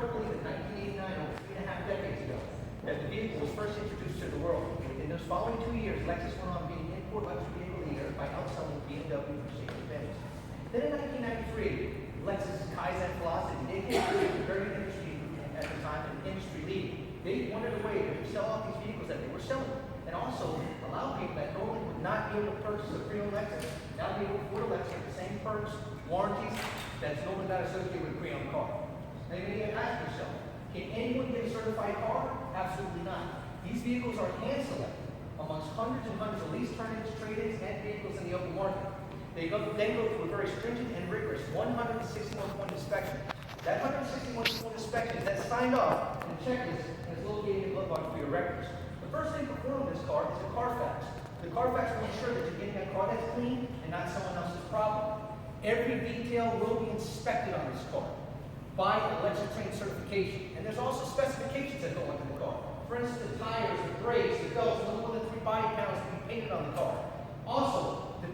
to believe in 1989, over 3.5 decades ago, that the vehicle was first introduced to the world. In those following 2 years, Lexus went on being import luxury vehicle leader by outselling BMW, Mercedes-Benz. Then in 1993, Lexus' Kaizen philosophy, they came to a very industry at the time, an industry lead. They wanted a way to sell off these vehicles that they were selling, and also allow people that normally would not be able to purchase a pre-owned Lexus, now be able to afford a Lexus with the same perks, warranties, that's normally not associated with a pre-owned car. Now you may ask yourself, can anyone get a certified car? Absolutely not. These vehicles are hand selected amongst hundreds and hundreds of lease turn-ins, trade-ins, and vehicles in the open market. They then go through a very stringent and rigorous 161-point inspection. That 161-point inspection is then signed off, and the checklist is located in the glove box for your records. The first thing performed in this car is a Carfax. The Carfax will ensure that you're getting a car that's clean and not someone else's problem. Every detail will be inspected on this car by a Lexus trained certification. And there's also specifications that go into the car. For instance, the tires, the brakes, the belts, no more than 3 body panels to be painted on the car. Also, the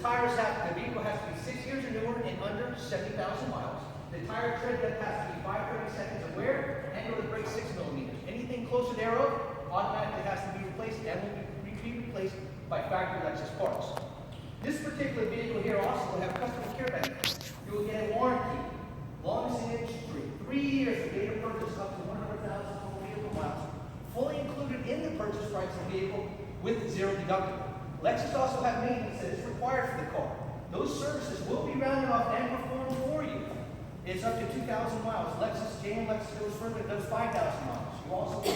vehicle has to be 6 years or newer and under 70,000 miles. The tire tread depth has to be 5 seconds of wear, and or the brake 6 millimeters. Anything closer thereof automatically has to be replaced and will be replaced by factory Lexus parts. This particular vehicle here also will have customer care benefits. You will get a warranty, longest in the industry, 3 years of data purchase up to 100,000 total vehicle miles, fully included in the purchase price of the vehicle with zero deductible. Lexus also have maintenance that is required for the car. Those services will be rounded off and performed for you. It's up to 2,000 miles. JM Lexus goes further, it does 5,000 miles. You also get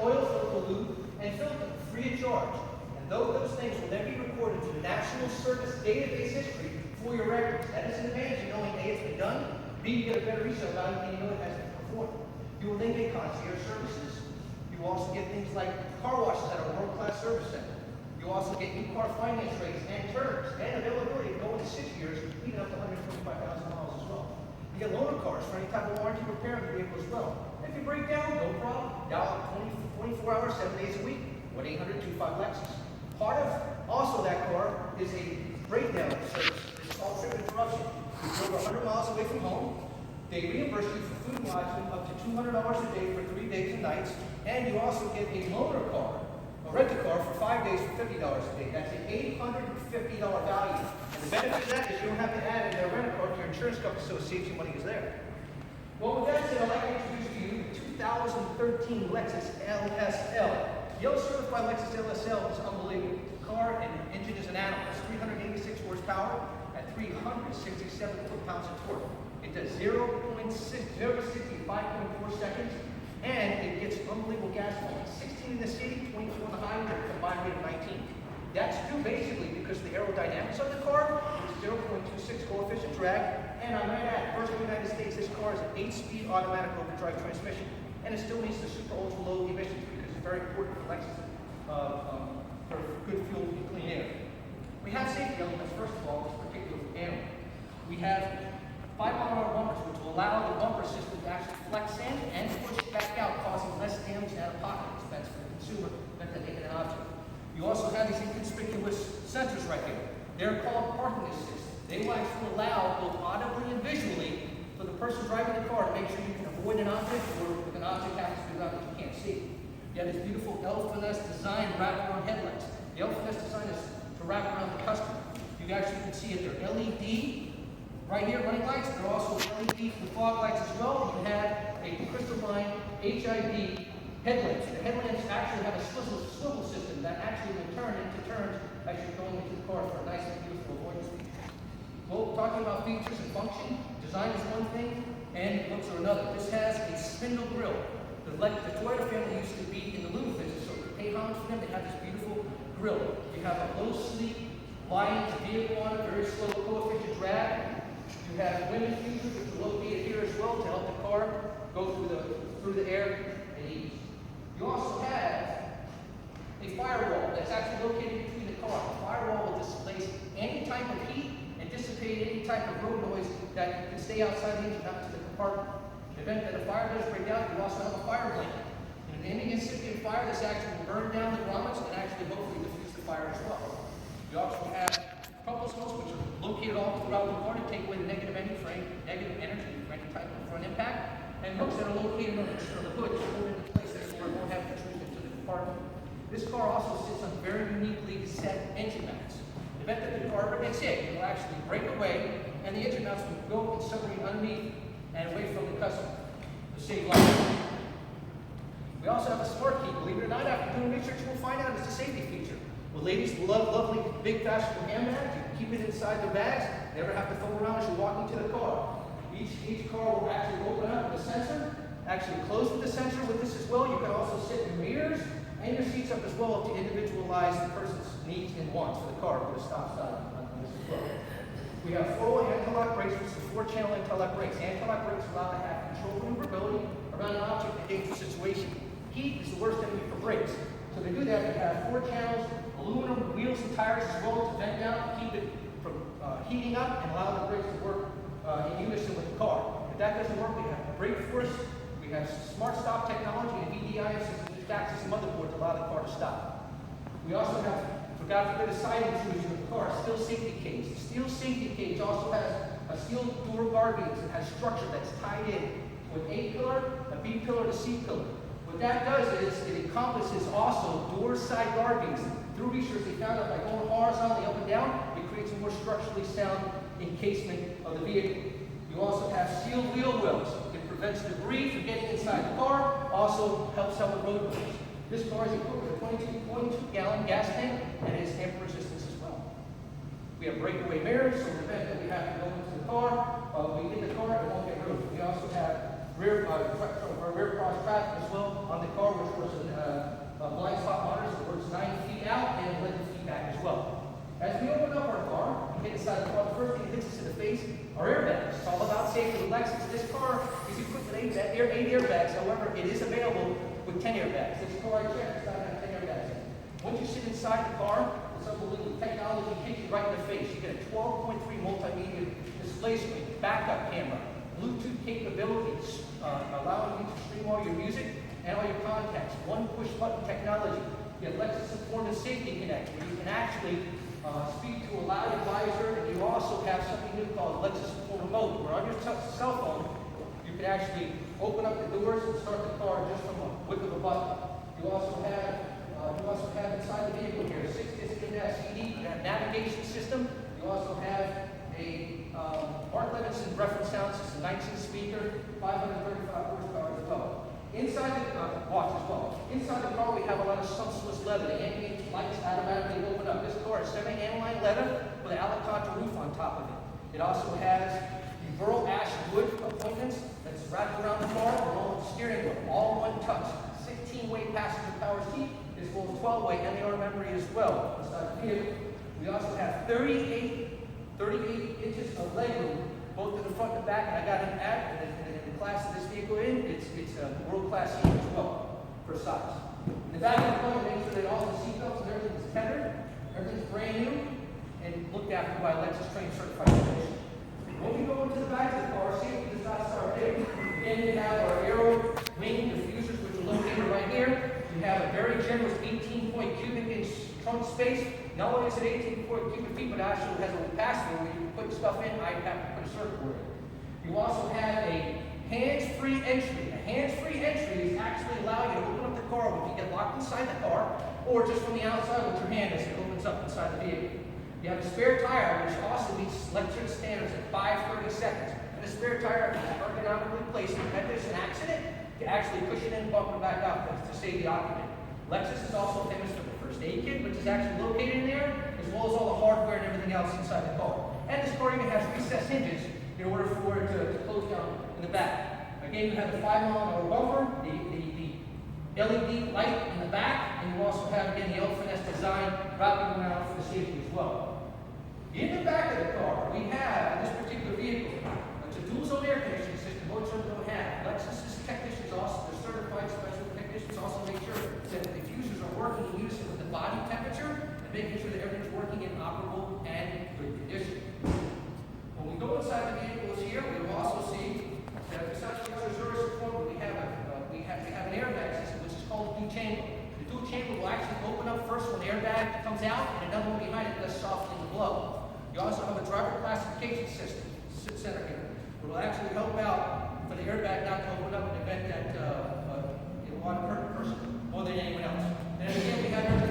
oil filter lube and filter free of charge. And those things will then be recorded to the National Service Database History for your records. That is an advantage of knowing A, it's been done, B, you get a better resale value, and you know it has been performed. You will then get concierge services. You will also get things like car washes at a world-class service center. You also get new car finance rates and terms and availability of going to 6 years, even up to 125,000 miles as well. You get loaner cars for any type of warranty repair of the vehicle as well. If you break down, no problem. Dial 24 hours, 7 days a week, 1-800-25-LEXUS. Part of also that car is a breakdown service. It's called trip interruption. You drove 100 miles away from home. They reimburse you for food and lodging up to $200 a day for 3 days and nights. And you also get a loaner car, rent a car for 5 days for $50 a day. That's an $850 value. And the benefit of that is you don't have to add in a rent a car to your insurance company, so it saves you money is there. Well, with that said, I'd like to introduce to you the 2013 Lexus LSL. Yellow certified Lexus LSL is unbelievable. The car and engine is an animal. It's 386 horsepower at 367 foot-pounds of torque. It does 0 to 60 in 5.4 seconds. And it gets unbelievable gas mileage. 16 in the city, 24 on the highway, with a combined rate of 19. That's due basically because of the aerodynamics of the car, which is 0.26 coefficient drag. And I might add, first in the United States, this car is an 8-speed automatic overdrive transmission. And it still meets the super ultra low emissions because it's very important for Lexus for good fuel and clean air. We have safety elements, first of all, this particular animal. We have 5-mile-an-hour bumpers, which will allow the bumper system to actually flex in and push back out, causing less damage and out-of-pocket expense for the consumer than to hit an object. You also have these inconspicuous sensors right here. They're called parking assist. They will actually allow, both audibly and visually, for the person driving the car to make sure you can avoid an object, or if an object happens to be around that you can't see. You have this beautiful LS design wraparound headlights. The LS design is to wrap around the customer. You actually can see it. They're LED. Right here, running lights, they're also LED for fog lights as well. You have a crystalline HID headlamps. The headlamps actually have a swivel system that actually will turn into turns as you're going into the car for a nice and beautiful avoidance feature. Well, talking about features and function, design is one thing, and looks are another. This has a spindle grille. The Toyota family used to be in the lube business, so to pay homage to them, they have this beautiful grille. You have a low sleek line vehicle on it, very slow coefficient drag. You have wind diffusers, which are located here as well to help the car go through the air and ease. You also have a firewall that's actually located between the car. The firewall will displace any type of heat and dissipate any type of road noise that can stay outside the engine, not to the compartment. In the event that a fire does break out, you also have a fire blanket. In any incipient fire, this actually will burn down the grommets and actually hopefully diffuse the fire as well. You also have couples hose, which are located all throughout the car to take away the negative energy for any type of front impact. and hooks that are located on the hood to hold into place so it won't have intrusion into the compartment. This car also sits on very uniquely set engine mounts. In the event that the car ever gets hit, it will actually break away, and the engine mounts will go and separate underneath and away from the customer to save lives. We also have a smart key. Believe it or not, after doing research, we'll find out it's a safety feature. Well, ladies love lovely, big, fashionable handbags. You can keep it inside their bags. Never have to throw it around as you walk into the car. Each car will actually open up with a sensor, actually close with the sensor with this as well. You can also sit in mirrors and your seats up as well to individualize the person's needs and wants for the car. Put a stop sign on this as well. We have 4-way anti-lock brakes, which is 4-channel anti-lock brakes. Anti-lock brakes allow to have control maneuverability around an object in a dangerous situation. Heat is the worst enemy for brakes. So to do that, we have 4 channels, aluminum wheels and tires as well to vent down to keep it from heating up and allow the brakes to work in unison with the car. If that doesn't work, we have brake force, we have smart stop technology and VDI system, which acts as a motherboard to allow the car to stop. We also have, for God forbid, a side intrusion of the car, steel safety cage. The steel safety cage also has a steel door guard beams. It has structure that's tied in to an A pillar, a B pillar, and a C pillar. What that does is it encompasses also door side guard beams. Through research, they found that by going horizontally up and down, it creates a more structurally sound encasement of the vehicle. You also have sealed wheel wells. It prevents debris from getting inside the car, also helps out with road noise. This car is equipped with a 22.2-gallon gas tank and is tamper resistance as well. We have breakaway mirrors, so in the event that we have to go into the car, we get the car, it won't get ruined. We also have rear cross traffic as well on the car, which was a blind spot monitor, so it works 9 feet out and 11 feet back as well. As we open up our car and get inside the car, the first thing that hits us in the face are airbags. It's all about safety with Lexus. This car is equipped with 8 airbags. However, it is available with 10 airbags. This car I checked does not have 10 airbags in it. Once you sit inside the car, this unbelievable technology hits you right in the face. You get a 12.3 multimedia display screen, backup camera, Bluetooth capabilities, allowing you to stream all your music and all your contacts. One push button technology. You have Lexus Performance Safety Connect, where you can actually speak to a loud advisor, and you also have something new called Lexus Remote, where on your cell phone, you can actually open up the doors and start the car just from a whip of a button. You also have inside the vehicle here 6-disc CD, you have navigation system. You also have a Mark Levinson reference sound system, 19-speaker, 535 horsepower as well. Inside the watch as well. Inside the car, we have a lot of sun-swiss leather. The ambient lights automatically open up. This car is semi-aniline leather with an Alcantara roof on top of it. It also has the burl ash wood appointments that's wrapped around the car, along with the steering wheel, all one touch. 16-way passenger power seat, as well as 12-way MAR memory as well inside the vehicle. We also have 38 inches of legroom, both to the front and the back, and I got an ad, and the class of this vehicle it's a world-class seat as well, for size. In the back of the car, make sure that all the seatbelts and everything is tethered, everything's brand new, and looked after by Lexus trained certified technician. When we go into the back of the car, safety does not start there. Again, we have our aero wing diffusers, which are located right here. We have a very generous 18-cubic inch trunk space. Not only is it 18 cubic feet, but actually has a pass-through where you can put stuff in. I have to put a circuit board in. You also have a hands-free entry. A hands-free entry is actually allow you to open up the car when you get locked inside the car, or just from the outside with your hand as it opens up inside the vehicle. You have a spare tire, which also meets Lexus standards at 530 seconds. And the spare tire is ergonomically placed in event there's an accident to actually cushion in and bump it back up to save the occupant. Lexus is also famous for the first aid kit, which is actually located in there, as well as all the hardware and everything else inside the car. And this car even has recessed hinges in order for it to close down in the back. Again, you have the 5mm bumper, the LED light in the back, and you also have, again, the L-Finesse design wrapping around for the safety as well. In the back of the car, we have, in this particular vehicle, it's a dual-zone air conditioning system, most of them don't have. Lexus's technicians also, they're certified special technicians, also make sure that the diffusers are working in unison with the body temperature and making sure that everything's working in operable and good condition. When we go inside the vehicles here, we will also see that besides the reserve support, we have an airbag system, which is called dual chamber. The dual chamber will actually open up first when the airbag comes out, and another one behind it does soften the blow. You also have a driver classification system center here, which will actually help out for the airbag not to open up and event that it would hurt a person more than anyone else. Then again, we have